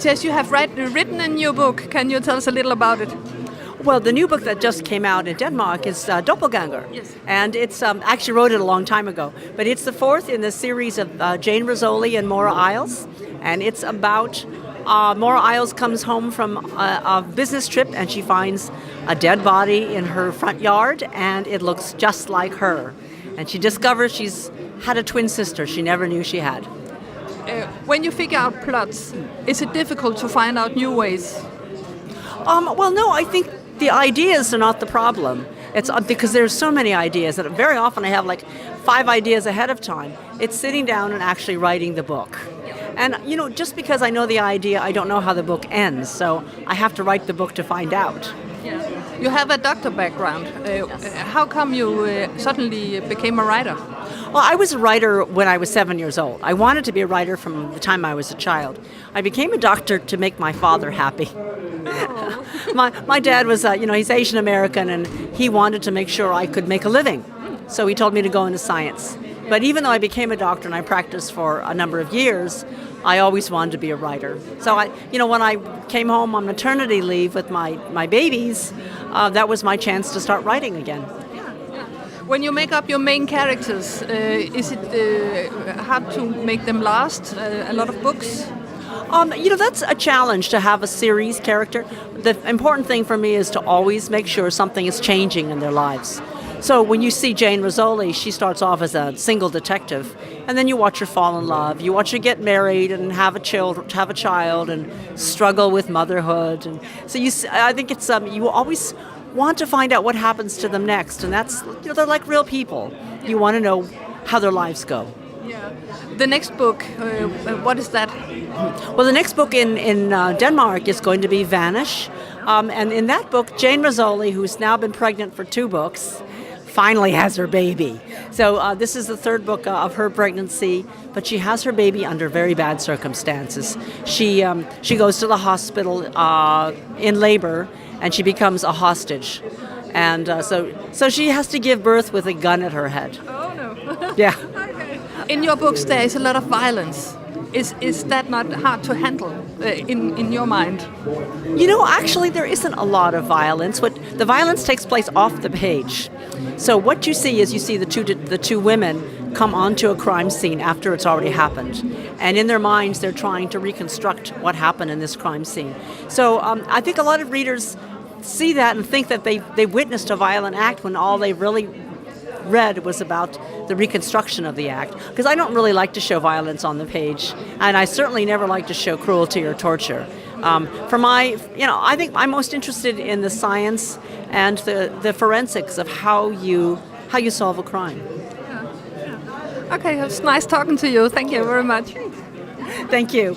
Tess, you have written a new book. Can you tell us a little about it? Well, the new book that just came out in Denmark is Doppelganger. Yes. And it's, actually wrote it a long time ago, but it's the fourth in the series of Jane Rizzoli and Maura Isles. And it's about Maura Isles comes home from a business trip and she finds a dead body in her front yard and it looks just like her. And she discovers she's had a twin sister she never knew she had. When you figure out plots, is it difficult to find out new ways? Well, no, I think the ideas are not the problem. It's because there's so many ideas that very often I have like 5 ideas ahead of time. It's sitting down and actually writing the book. And, just because I know the idea, I don't know how the book ends. So I have to write the book to find out. Yeah. You have a doctor background. Yes. How come you suddenly became a writer? Well, I was a writer when I was 7 years old. I wanted to be a writer from the time I was a child. I became a doctor to make my father happy. Oh. my dad was, he's Asian American, and he wanted to make sure I could make a living. So he told me to go into science. But even though I became a doctor and I practiced for a number of years, I always wanted to be a writer. So when I came home on maternity leave with my babies, that was my chance to start writing again. When you make up your main characters, is it hard to make them last? A lot of books? That's a challenge to have a series character. The important thing for me is to always make sure something is changing in their lives. So when you see Jane Rizzoli, she starts off as a single detective, and then you watch her fall in love. You watch her get married and have a child and struggle with motherhood. And so I think it's you always want to find out what happens to them next, and that's they're like real people. You want to know how their lives go. Yeah. The next book, what is that? Well, the next book in Denmark is going to be Vanish, and in that book, Jane Rizzoli, who's now been pregnant for 2 books, finally has her baby. So this is the 3rd book of her pregnancy, but she has her baby under very bad circumstances. She goes to the hospital in labor, and she becomes a hostage. And so she has to give birth with a gun at her head. Oh, no. Yeah. Okay. In your books, there is a lot of violence. Is that not hard to handle in your mind? Actually, there isn't a lot of violence. The violence takes place off the page. So what you see is the two women come onto a crime scene after it's already happened. And in their minds, they're trying to reconstruct what happened in this crime scene. So I think a lot of readers see that and think that they witnessed a violent act when all they really read was about the reconstruction of the act. Because I don't really like to show violence on the page, and I certainly never like to show cruelty or torture. I think I'm most interested in the science and the forensics of how you solve a crime. Okay, it's nice talking to you. Thank you very much. Thank you.